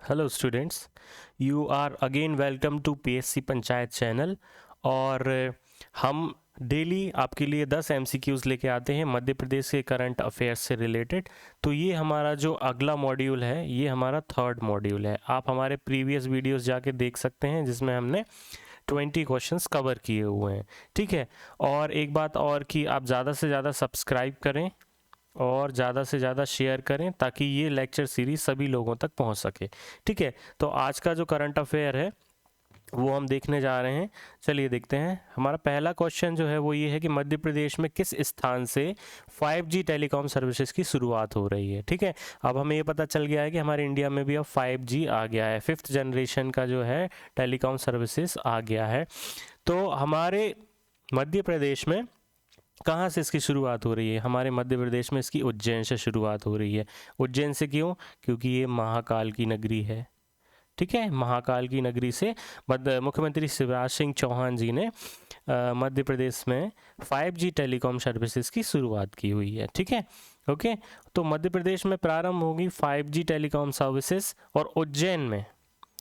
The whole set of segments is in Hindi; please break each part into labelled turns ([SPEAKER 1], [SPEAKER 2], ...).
[SPEAKER 1] Hello students, you are again welcome to PSC panchayat channel. और हम डेली आपके लिए 10 एमसीक्यूज़ लेके आते हैं मध्य प्रदेश के करंट अफेयर्स से रिलेटेड। तो ये हमारा जो अगला मॉड्यूल है ये हमारा थर्ड मॉड्यूल है। आप हमारे प्रीवियस वीडियोस जाके देख सकते हैं जिसमें हमने 20 क्वेश्चंस कवर किए हुए हैं। ठीक है, और एक बात और कि आप ज़्यादा से ज़्यादा सब्सक्राइब करें और ज़्यादा से ज़्यादा शेयर करें ताकि ये लेक्चर सीरीज सभी लोगों तक पहुंच सके। ठीक है, तो आज का जो करंट अफेयर है वो हम देखने जा रहे हैं। चलिए देखते हैं। हमारा पहला क्वेश्चन जो है वो ये है कि मध्य प्रदेश में किस स्थान से 5G टेलीकॉम सर्विसेज की शुरुआत हो रही है। ठीक है, अब हमें ये पता चल गया है कि हमारे इंडिया में भी अब 5G आ गया है, 5th जनरेशन का जो है टेलीकॉम सर्विसेज आ गया है। तो हमारे मध्य प्रदेश में कहाँ से इसकी शुरुआत हो रही है? हमारे मध्य प्रदेश में इसकी उज्जैन से शुरुआत हो रही है। उज्जैन से क्यों? क्योंकि ये महाकाल की नगरी है। ठीक है, महाकाल की नगरी से मुख्यमंत्री शिवराज सिंह चौहान जी ने मध्य प्रदेश में 5G टेलीकॉम सर्विसेज की शुरुआत की हुई है। ठीक है, ओके। तो मध्य प्रदेश में प्रारंभ होगी 5G टेलीकॉम सर्विसेज और उज्जैन में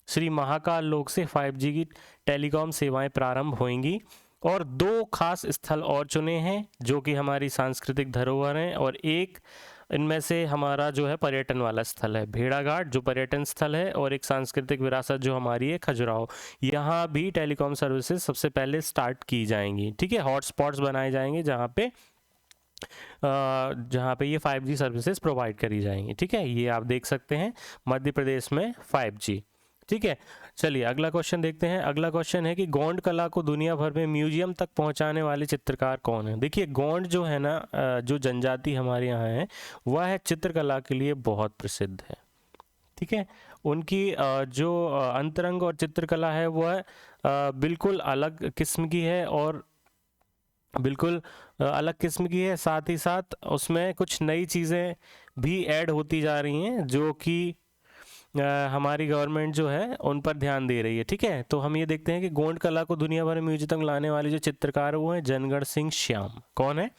[SPEAKER 1] श्री महाकाल लोक से 5G की टेलीकॉम सेवाएं प्रारंभ होंगी। और दो खास स्थल और चुने हैं जो कि हमारी सांस्कृतिक धरोहर हैं, और एक इनमें से हमारा जो है पर्यटन वाला स्थल है भेड़ाघाट जो पर्यटन स्थल है, और एक सांस्कृतिक विरासत जो हमारी है खजुराहो। यहाँ भी टेलीकॉम सर्विसेज सबसे पहले स्टार्ट की जाएंगी। ठीक है, हॉटस्पॉट्स बनाए जाएंगे जहाँ पे ये 5G सर्विसेज प्रोवाइड करी जाएंगी। ठीक है, ये आप देख सकते हैं मध्य प्रदेश में 5G। ठीक है, चलिए अगला क्वेश्चन देखते हैं। अगला क्वेश्चन है कि गोंड कला को दुनिया भर में म्यूजियम तक पहुंचाने वाले चित्रकार कौन है? देखिए, गोंड जो है ना, जो जनजाति हमारे यहाँ है वह है चित्रकला के लिए बहुत प्रसिद्ध है। ठीक है, उनकी जो अंतरंग और चित्रकला है वह बिल्कुल अलग किस्म की है, और बिल्कुल अलग किस्म की है। साथ ही साथ उसमें कुछ नई चीज़ें भी ऐड होती जा रही हैं जो कि हमारी गवर्नमेंट जो है उन पर ध्यान दे रही है। ठीक है, तो हम ये देखते हैं कि गोंड कला को दुनिया भर में म्यूजियम तक लाने वाले जो चित्रकार वो हैं जनगढ़ सिंह श्याम। कौन है?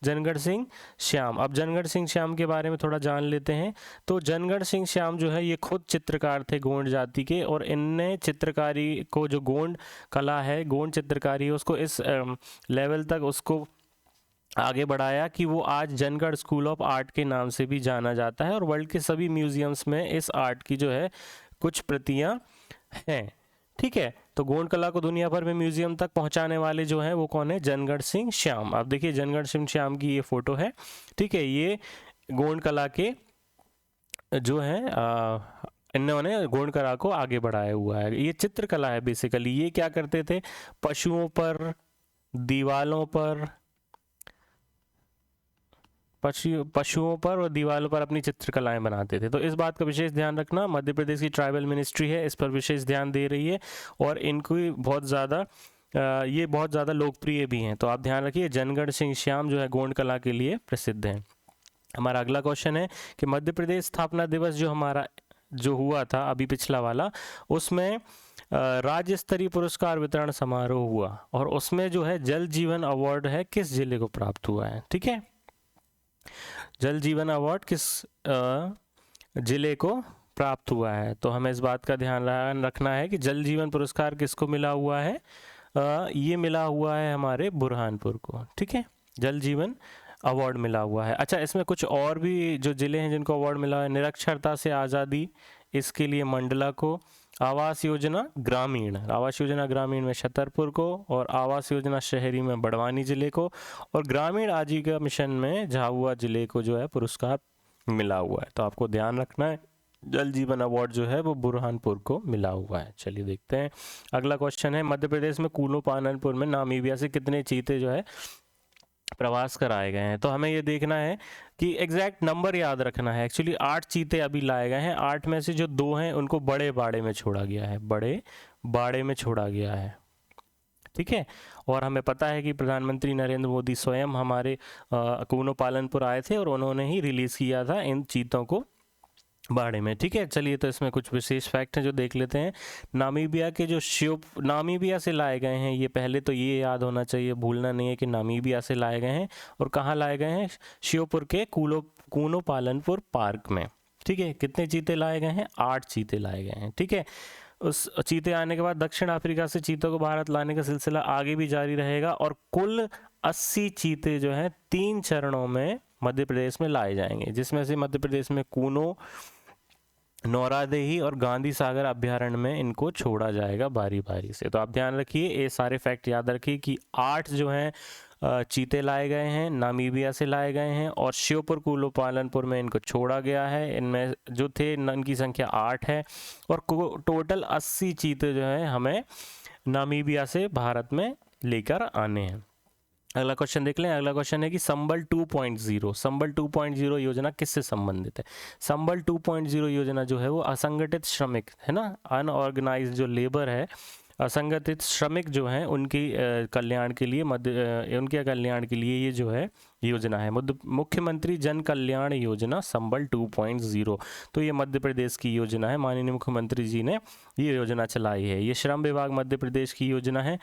[SPEAKER 1] जनगढ़ सिंह श्याम। अब जनगढ़ सिंह श्याम के बारे में थोड़ा जान लेते हैं। तो जनगढ़ सिंह श्याम जो है ये खुद चित्रकार थे गोंड जाति के, और इनने चित्रकारी को, जो गोंड कला है, गोंड चित्रकारी है, उसको इस लेवल तक उसको आगे बढ़ाया कि वो आज जनगढ़ स्कूल ऑफ आर्ट के नाम से भी जाना जाता है, और वर्ल्ड के सभी म्यूजियम्स में इस आर्ट की जो है कुछ प्रतियां हैं। ठीक है, तो गोंड कला को दुनिया भर में म्यूजियम तक पहुंचाने वाले जो हैं वो कौन है? जनगढ़ सिंह श्याम। अब देखिए जनगढ़ सिंह श्याम की ये फोटो है। ठीक है, ये गोंड कला के जो है इन्होंने गोंड कला को आगे बढ़ाया हुआ है। ये चित्रकला है बेसिकली। ये क्या करते थे? पशुओं पर और दीवारों पर अपनी चित्रकलाएं बनाते थे। तो इस बात का विशेष ध्यान रखना, मध्य प्रदेश की ट्राइबल मिनिस्ट्री है इस पर विशेष ध्यान दे रही है, और इनको ये बहुत ज़्यादा लोकप्रिय भी हैं। तो आप ध्यान रखिए, जनगढ़ सिंह श्याम जो है गोंड कला के लिए प्रसिद्ध हैं। हमारा अगला क्वेश्चन है कि मध्य प्रदेश स्थापना दिवस जो हमारा जो हुआ था अभी पिछला वाला, उसमें राज्य स्तरीय पुरस्कार वितरण समारोह हुआ, और उसमें जो है जल जीवन अवार्ड है किस जिले को प्राप्त हुआ है? ठीक है, जल जीवन अवार्ड किस जिले को प्राप्त हुआ है? तो हमें इस बात का ध्यान रखना है कि जल जीवन पुरस्कार किसको मिला हुआ है? ये मिला हुआ है हमारे बुरहानपुर को। ठीक है, जल जीवन अवार्ड मिला हुआ है। अच्छा, इसमें कुछ और भी जो जिले हैं जिनको अवार्ड मिला है, निरक्षरता से आज़ादी, इसके लिए मंडला को, आवास योजना ग्रामीण में छतरपुर को, और आवास योजना शहरी में बड़वानी जिले को, और ग्रामीण आजीविका मिशन में झाबुआ जिले को जो है पुरस्कार मिला हुआ है। तो आपको ध्यान रखना है, जल जीवन अवार्ड जो है वो बुरहानपुर को मिला हुआ है। चलिए देखते हैं। अगला क्वेश्चन है, मध्य प्रदेश में कूलो पालनपुर में नामीबिया से कितने चीते जो है प्रवास कराए गए हैं? तो हमें ये देखना है कि एग्जैक्ट नंबर याद रखना है। एक्चुअली 8 चीते अभी लाए गए हैं। 8 में से जो 2 हैं उनको बड़े बाड़े में छोड़ा गया है। ठीक है, और हमें पता है कि प्रधानमंत्री नरेंद्र मोदी स्वयं हमारे कूनो पालनपुर आए थे और उन्होंने ही रिलीज़ किया था इन चीतों को बाड़े में। ठीक है, चलिए तो इसमें कुछ विशेष फैक्ट हैं जो देख लेते हैं। नामीबिया के जो नामीबिया से लाए गए हैं, ये पहले तो ये याद होना चाहिए, भूलना नहीं है कि नामीबिया से लाए गए हैं, और कहाँ लाए गए हैं? श्योपुर के कूनो पालनपुर पार्क में। ठीक है, कितने चीते लाए गए हैं? 8 चीते लाए गए हैं। ठीक है, उस चीते आने के बाद दक्षिण अफ्रीका से चीतों को भारत लाने का सिलसिला आगे भी जारी रहेगा और कुल 80 चीते जो हैं 3 चरणों में मध्य प्रदेश में लाए जाएंगे, जिसमें से मध्य प्रदेश में कूनो, नौरादेही और गांधी सागर अभ्यारण्य में इनको छोड़ा जाएगा बारी बारी से। तो आप ध्यान रखिए, ये सारे फैक्ट याद रखिए कि 8 जो हैं चीते लाए गए हैं, नामीबिया से लाए गए हैं और श्योपुर कूलो पालनपुर में इनको छोड़ा गया है। इनमें जो थे इनकी संख्या 8 है और टोटल 80 चीते जो हैं हमें नामीबिया से भारत में लेकर आने हैं। अगला क्वेश्चन देख लें। अगला क्वेश्चन है कि संबल 2.0, संबल 2.0 योजना किससे संबंधित है? संबल 2.0 योजना जो है वो असंगठित श्रमिक है ना, अनऑर्गेनाइज्ड जो लेबर है, असंगठित श्रमिक जो हैं उनकी कल्याण के लिए उनके कल्याण के लिए ये जो है योजना है मुख्यमंत्री जन कल्याण योजना संबल 2.0। तो ये मध्य प्रदेश की योजना है, माननीय मुख्यमंत्री जी ने ये योजना चलाई है। ये श्रम विभाग मध्य प्रदेश की योजना है।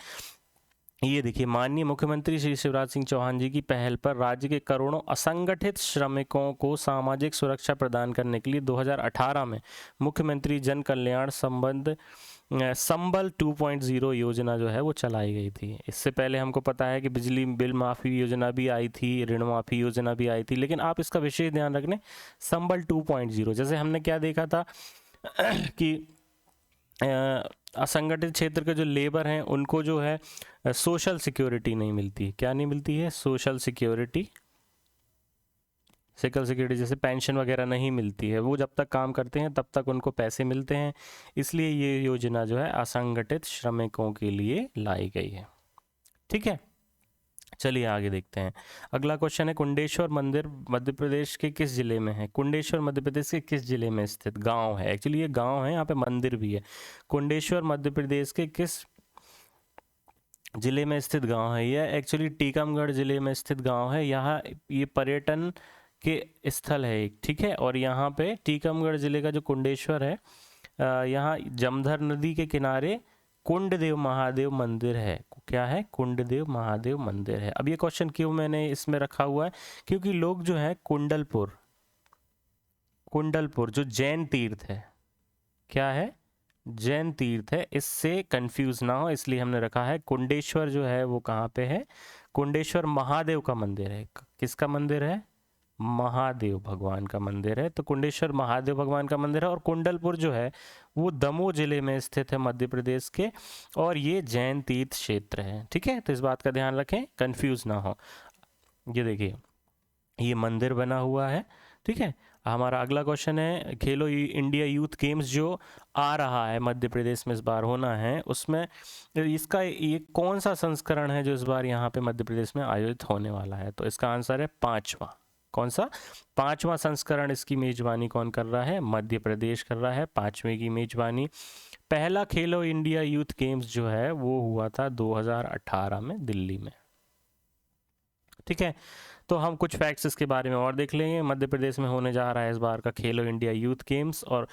[SPEAKER 1] ये देखिए, माननीय मुख्यमंत्री श्री शिवराज सिंह चौहान जी की पहल पर राज्य के करोड़ों असंगठित श्रमिकों को सामाजिक सुरक्षा प्रदान करने के लिए 2018 में मुख्यमंत्री जन कल्याण संबल 2.0 योजना जो है वो चलाई गई थी। इससे पहले हमको पता है कि बिजली बिल माफ़ी योजना भी आई थी, ऋण माफ़ी योजना भी आई थी, लेकिन आप इसका विशेष ध्यान रखने संबल 2.0। जैसे हमने क्या देखा था कि असंगठित क्षेत्र के जो लेबर हैं उनको जो है सोशल सिक्योरिटी नहीं मिलती। क्या नहीं मिलती है? सोशल सिक्योरिटी, जैसे पेंशन वगैरह नहीं मिलती है। वो जब तक काम करते हैं तब तक उनको पैसे मिलते हैं, इसलिए ये योजना जो है असंगठित श्रमिकों के लिए लाई गई है। ठीक है, चलिए आगे देखते हैं। अगला क्वेश्चन है कुंडेश्वर मंदिर मध्य प्रदेश के किस जिले में है? कुंडेश्वर मध्य प्रदेश के किस जिले में स्थित गांव है? एक्चुअली ये गांव है, यहाँ पे मंदिर भी है। कुंडेश्वर मध्य प्रदेश के किस जिले में स्थित गांव है? यह एक्चुअली टीकमगढ़ जिले में स्थित गांव है। यहाँ ये पर्यटन के स्थल है एक, ठीक है। और यहाँ पे टीकमगढ़ जिले का जो कुंडेश्वर है, यहाँ जमधर नदी के किनारे कुंडदेव महादेव मंदिर है। क्या है? कुंडदेव महादेव मंदिर है। अब ये क्वेश्चन क्यों मैंने इसमें रखा हुआ है? क्योंकि लोग जो है कुंडलपुर जो जैन तीर्थ है, क्या है? जैन तीर्थ है, इससे कंफ्यूज ना हो इसलिए हमने रखा है। कुंडेश्वर जो है वो कहाँ पे है? कुंडेश्वर महादेव का मंदिर है। किसका मंदिर है? महादेव भगवान का मंदिर है। तो कुंडेश्वर महादेव भगवान का मंदिर है। और कुंडलपुर जो है वो दमोह जिले में स्थित है मध्य प्रदेश के, और ये जैन तीर्थ क्षेत्र है। ठीक है, तो इस बात का ध्यान रखें, कंफ्यूज ना हो। ये देखिए, ये मंदिर बना हुआ है। ठीक है, हमारा अगला क्वेश्चन है खेलो इंडिया यूथ गेम्स जो आ रहा है मध्य प्रदेश में इस बार होना है, उसमें इसका ये कौन सा संस्करण है जो इस बार यहाँ पे मध्य प्रदेश में आयोजित होने वाला है? तो इसका आंसर है 5वां। कौन सा? 5वां संस्करण। इसकी मेजबानी कौन कर रहा है? मध्य प्रदेश कर रहा है 5वें की मेजबानी। पहला खेलो इंडिया यूथ गेम्स जो है वो हुआ था 2018 में दिल्ली में। ठीक है, तो हम कुछ फैक्ट्स इसके बारे में और देख लेंगे। मध्य प्रदेश में होने जा रहा है इस बार का खेलो इंडिया यूथ गेम्स, और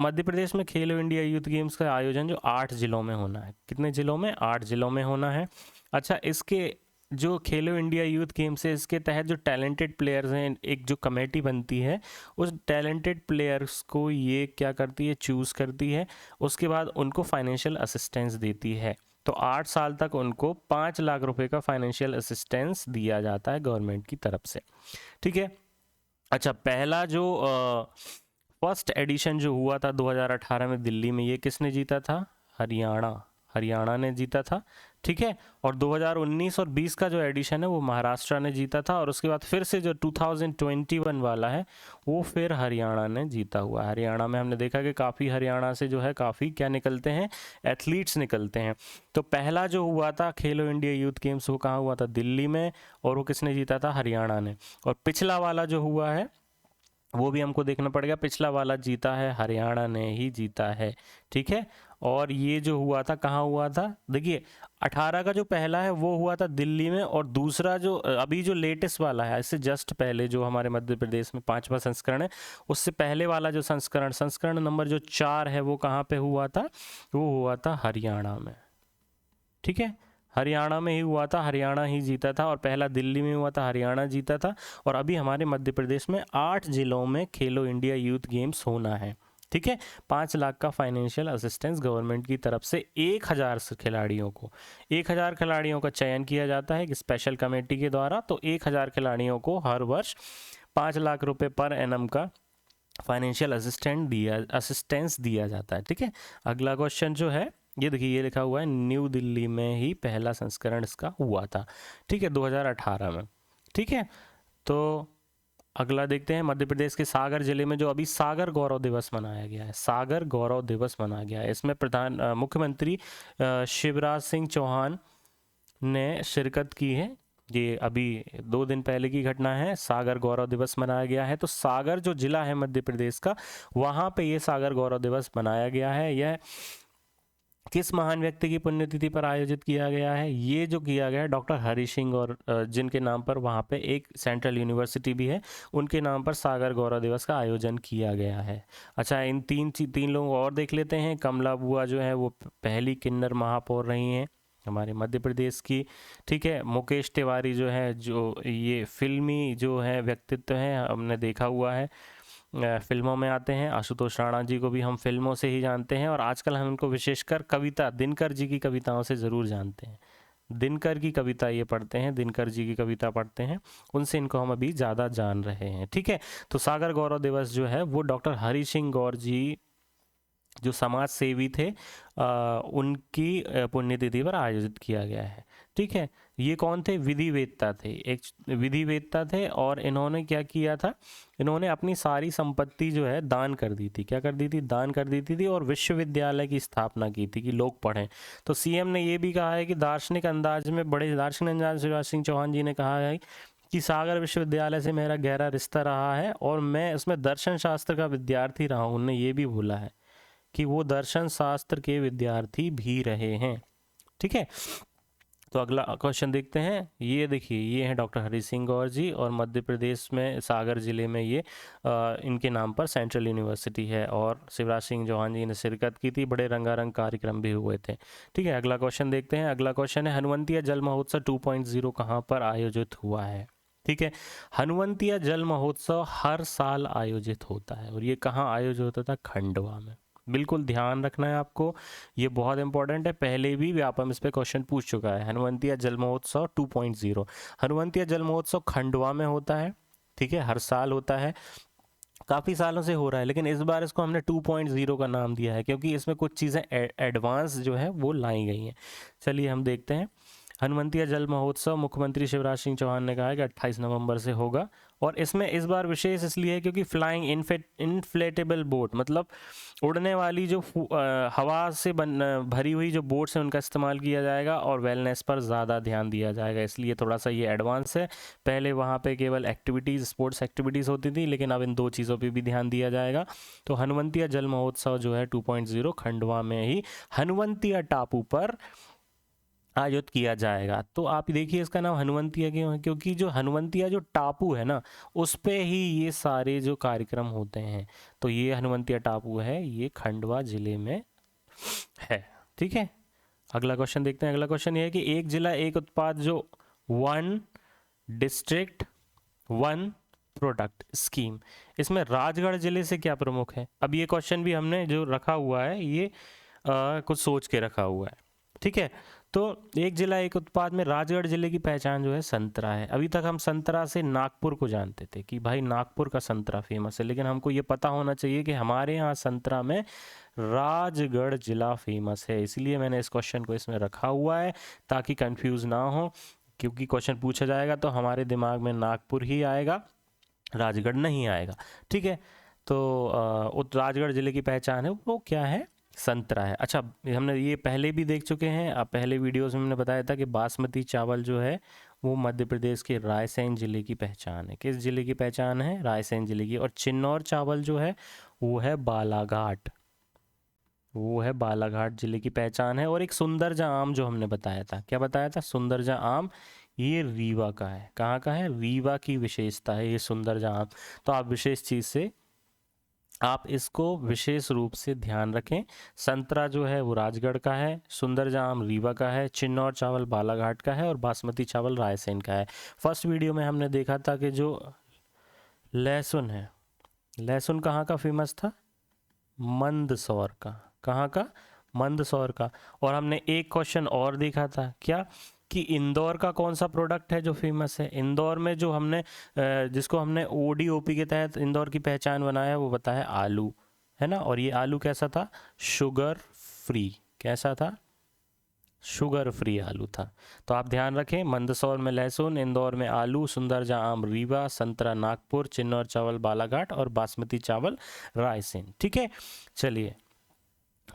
[SPEAKER 1] मध्य प्रदेश में खेलो इंडिया यूथ गेम्स का आयोजन जो 8 जिलों में होना है। कितने जिलों में? 8 जिलों में होना है। अच्छा, इसके जो खेलो इंडिया यूथ गेम्स है, इसके तहत जो टैलेंटेड प्लेयर्स हैं, एक जो कमेटी बनती है, उस टैलेंटेड प्लेयर्स को ये क्या करती है? चूज़ करती है। उसके बाद उनको फाइनेंशियल असिस्टेंस देती है। तो 8 साल तक उनको 5 लाख रुपए का फाइनेंशियल असिस्टेंस दिया जाता है गवर्नमेंट की तरफ से। ठीक है, अच्छा, पहला जो फर्स्ट एडिशन जो हुआ था 2018 में दिल्ली में, ये किसने जीता था? हरियाणा ने जीता था। ठीक है, और 2019 और 20 का जो एडिशन है वो महाराष्ट्र ने जीता था, और उसके बाद फिर से जो 2021 वाला है वो फिर हरियाणा ने जीता हुआ है। हरियाणा में हमने देखा कि काफ़ी हरियाणा से जो है काफ़ी क्या निकलते हैं? एथलीट्स निकलते हैं। तो पहला जो हुआ था खेलो इंडिया यूथ गेम्स वो कहाँ हुआ था? दिल्ली में, और वो किसने जीता था? हरियाणा ने। और पिछला वाला जो हुआ है वो भी हमको देखना पड़ेगा, पिछला वाला जीता है हरियाणा ने ही जीता है। ठीक है, और ये जो हुआ था कहाँ हुआ था? देखिए, 18 का जो पहला है वो हुआ था दिल्ली में, और दूसरा जो अभी जो लेटेस्ट वाला है, इससे जस्ट पहले जो हमारे मध्य प्रदेश में 5वां संस्करण है, उससे पहले वाला जो संस्करण नंबर जो 4 है वो कहाँ पे हुआ था? वो हुआ था हरियाणा में। ठीक है, हरियाणा में ही हुआ था, हरियाणा ही जीता था, और पहला दिल्ली में हुआ था, हरियाणा जीता था। और अभी हमारे मध्य प्रदेश में 8 जिलों में खेलो इंडिया यूथ गेम्स होना है। ठीक है, 5 लाख का फाइनेंशियल असिस्टेंस गवर्नमेंट की तरफ से 1000 खिलाड़ियों को, 1000 खिलाड़ियों का चयन किया जाता है एक स्पेशल कमेटी के द्वारा। तो 1000 खिलाड़ियों को हर वर्ष 5 लाख रुपए पर एनम का फाइनेंशियल असिस्टेंस दिया जाता है। ठीक है, अगला क्वेश्चन जो है ये देखिए, ये लिखा हुआ है न्यू दिल्ली में ही पहला संस्करण इसका हुआ था। ठीक है, 2018 में। ठीक है, तो अगला देखते हैं, मध्य प्रदेश के सागर जिले में जो अभी सागर गौरव दिवस मनाया गया है, सागर गौरव दिवस मनाया गया है, इसमें मुख्यमंत्री शिवराज सिंह चौहान ने शिरकत की है। ये अभी 2 दिन पहले की घटना है, सागर गौरव दिवस मनाया गया है। तो सागर जो जिला है मध्य प्रदेश का, वहाँ पे ये सागर गौरव दिवस मनाया गया है। यह किस महान व्यक्ति की पुण्यतिथि पर आयोजित किया गया है? ये जो किया गया है डॉक्टर हरि सिंह, और जिनके नाम पर वहाँ पे एक सेंट्रल यूनिवर्सिटी भी है, उनके नाम पर सागर गौरव दिवस का आयोजन किया गया है। अच्छा, इन तीन लोगों और देख लेते हैं। कमला बुआ जो है वो पहली किन्नर महापौर रही हैं हमारे मध्य प्रदेश की। ठीक है, मुकेश तिवारी जो है, जो ये फिल्मी जो है व्यक्तित्व हैं, हमने देखा हुआ है, फिल्मों में आते हैं। आशुतोष राणा जी को भी हम फिल्मों से ही जानते हैं, और आजकल हम इनको विशेषकर कविता, दिनकर जी की कविताओं से ज़रूर जानते हैं। दिनकर की कविता ये पढ़ते हैं, दिनकर जी की कविता पढ़ते हैं, उनसे इनको हम अभी ज़्यादा जान रहे हैं। ठीक है, तो सागर गौरव दिवस जो है वो डॉक्टर हरि सिंह गौर जी जो समाज सेवी थे, उनकी पुण्यतिथि पर आयोजित किया गया है। ठीक है, ये कौन थे? विधिवेत्ता थे, एक विधिवेत्ता थे, और इन्होंने क्या किया था, इन्होंने अपनी सारी संपत्ति जो है दान कर दी थी। क्या कर दी थी? दान कर दी थी, और विश्वविद्यालय की स्थापना की थी कि लोग पढ़ें। तो सीएम ने ये भी कहा है कि दार्शनिक अंदाज में, बड़े दार्शनिक अंदाज शिवराज सिंह चौहान जी ने कहा है कि सागर विश्वविद्यालय से मेरा गहरा रिश्ता रहा है, और मैं इसमें दर्शन शास्त्र का विद्यार्थी रहा हूँ। उन्होंने ये भी बोला है कि वो दर्शन शास्त्र के विद्यार्थी भी रहे हैं। ठीक है, तो अगला क्वेश्चन देखते हैं। ये देखिए, ये हैं डॉक्टर हरि सिंह गौर जी, और मध्य प्रदेश में सागर ज़िले में ये इनके नाम पर सेंट्रल यूनिवर्सिटी है, और शिवराज सिंह चौहान जी ने शिरकत की थी। बड़े रंगारंग कार्यक्रम भी हुए थे। ठीक है, अगला क्वेश्चन देखते हैं। अगला क्वेश्चन है, हनुवंतिया जल महोत्सव 2.0 कहाँ पर आयोजित हुआ है? ठीक है, हनुवंतिया जल महोत्सव हर साल आयोजित होता है, और ये कहाँ आयोजित होता था? खंडवा में। बिल्कुल ध्यान रखना है आपको, ये बहुत इंपॉर्टेंट है। पहले भी व्यापम इस पे क्वेश्चन पूछ चुका है। हनुवंतिया जल महोत्सव 2.0, हनुवंतिया जल महोत्सव खंडवा में होता है। ठीक है, हर साल होता है, काफ़ी सालों से हो रहा है, लेकिन इस बार इसको हमने 2.0 का नाम दिया है क्योंकि इसमें कुछ चीज़ें एडवांस जो है वो लाई गई हैं। चलिए हम देखते हैं। हनुवंतिया जल महोत्सव मुख्यमंत्री शिवराज सिंह चौहान ने कहा है कि 28 नवंबर से होगा, और इसमें इस बार विशेष इसलिए है क्योंकि फ्लाइंग इन्फ्लेटेबल बोट, मतलब उड़ने वाली जो हवा से भरी हुई जो बोट्स हैं उनका इस्तेमाल किया जाएगा, और वेलनेस पर ज़्यादा ध्यान दिया जाएगा, इसलिए थोड़ा सा ये एडवांस है। पहले वहाँ पे केवल एक्टिविटीज़, स्पोर्ट्स एक्टिविटीज़ होती थी, लेकिन अब इन 2 चीज़ों पे भी ध्यान दिया जाएगा। तो हनुवंतिया जल महोत्सव जो है 2.0 खंडवा में ही हनुवंतिया टापू पर आयोजित किया जाएगा। तो आप देखिए, इसका नाम हनुवंतिया क्यों है? क्योंकि जो हनुवंतिया जो टापू है ना, उस पे ही ये सारे जो कार्यक्रम होते हैं। तो ये हनुवंतिया टापू है, ये खंडवा जिले में है। ठीक है, अगला क्वेश्चन देखते हैं। अगला क्वेश्चन ये है कि एक जिला एक उत्पाद, जो one district one product scheme, इसमें राजगढ़ जिले से क्या प्रमुख है? अब ये क्वेश्चन भी हमने जो रखा हुआ है, ये कुछ सोच के रखा हुआ है। ठीक है, तो एक जिला एक उत्पाद में राजगढ़ जिले की पहचान जो है संतरा है। अभी तक हम संतरा से नागपुर को जानते थे कि भाई नागपुर का संतरा फेमस है, लेकिन हमको ये पता होना चाहिए कि हमारे यहाँ संतरा में राजगढ़ जिला फेमस है। इसलिए मैंने इस क्वेश्चन को इसमें रखा हुआ है ताकि कंफ्यूज ना हो, क्योंकि क्वेश्चन पूछा जाएगा तो हमारे दिमाग में नागपुर ही आएगा, राजगढ़ नहीं आएगा। ठीक है, तो राजगढ़ जिले की पहचान है वो क्या है? संतरा है। अच्छा, हमने ये पहले भी देख चुके हैं, अब पहले वीडियोस में हमने बताया था कि बासमती चावल जो है वो मध्य प्रदेश के रायसेन जिले की पहचान है। किस जिले की पहचान है? रायसेन जिले की। और चिन्नौर चावल जो है वो है बालाघाट, वो है बालाघाट जिले की पहचान है। और एक सुंदरजा आम जो हमने बताया था, क्या बताया था? सुंदरजा आम, ये रीवा का है। कहाँ का है? रीवा की विशेषता है ये सुंदरजा आम। तो आप विशेष चीज़ से आप इसको विशेष रूप से ध्यान रखें। संतरा जो है वो राजगढ़ का है, सुंदर जाम रीवा का है, चिन्नौर चावल बालाघाट का है और बासमती चावल रायसेन का है। फर्स्ट वीडियो में हमने देखा था कि जो लहसुन है, लहसुन कहाँ का फेमस था? मंदसौर का। कहाँ का? मंदसौर का। और हमने एक क्वेश्चन और देखा था, क्या कि इंदौर का कौन सा प्रोडक्ट है जो फेमस है? इंदौर में जो हमने जिसको हमने ओडीओपी के तहत इंदौर की पहचान बनाया वो बताया आलू, है ना। और ये आलू कैसा था? Sugar free. कैसा था? शुगर फ्री आलू था। तो आप ध्यान रखें, मंदसौर में लहसुन, इंदौर में आलू, सुंदरजाम रीवा, संतरा नागपुर, चिन्नौर चावल बालाघाट और बासमती चावल रायसेन। ठीक है, चलिए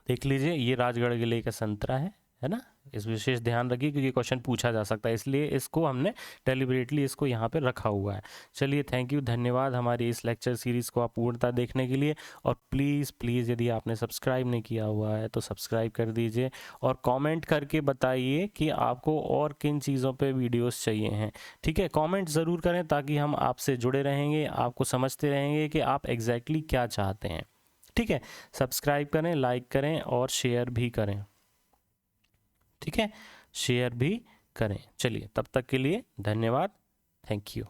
[SPEAKER 1] देख लीजिए, ये राजगढ़ जिले का संतरा है ना। इस विशेष ध्यान रखिए क्योंकि क्वेश्चन पूछा जा सकता है, इसलिए इसको हमने डेलिबरेटली इसको यहाँ पे रखा हुआ है। चलिए थैंक यू, धन्यवाद हमारी इस लेक्चर सीरीज़ को आप पूर्णतः देखने के लिए। और प्लीज़ प्लीज़ यदि आपने सब्सक्राइब नहीं किया हुआ है तो सब्सक्राइब कर दीजिए और कमेंट करके बताइए कि आपको और किन चीज़ों पे वीडियोस चाहिए हैं। ठीक है, कमेंट ज़रूर करें ताकि हम आपसे जुड़े रहेंगे, आपको समझते रहेंगे कि आप एग्जैक्टली क्या चाहते हैं। ठीक है, सब्सक्राइब करें, लाइक करें और शेयर भी करें। ठीक है, शेयर भी करें। चलिए तब तक के लिए धन्यवाद, थैंक यू।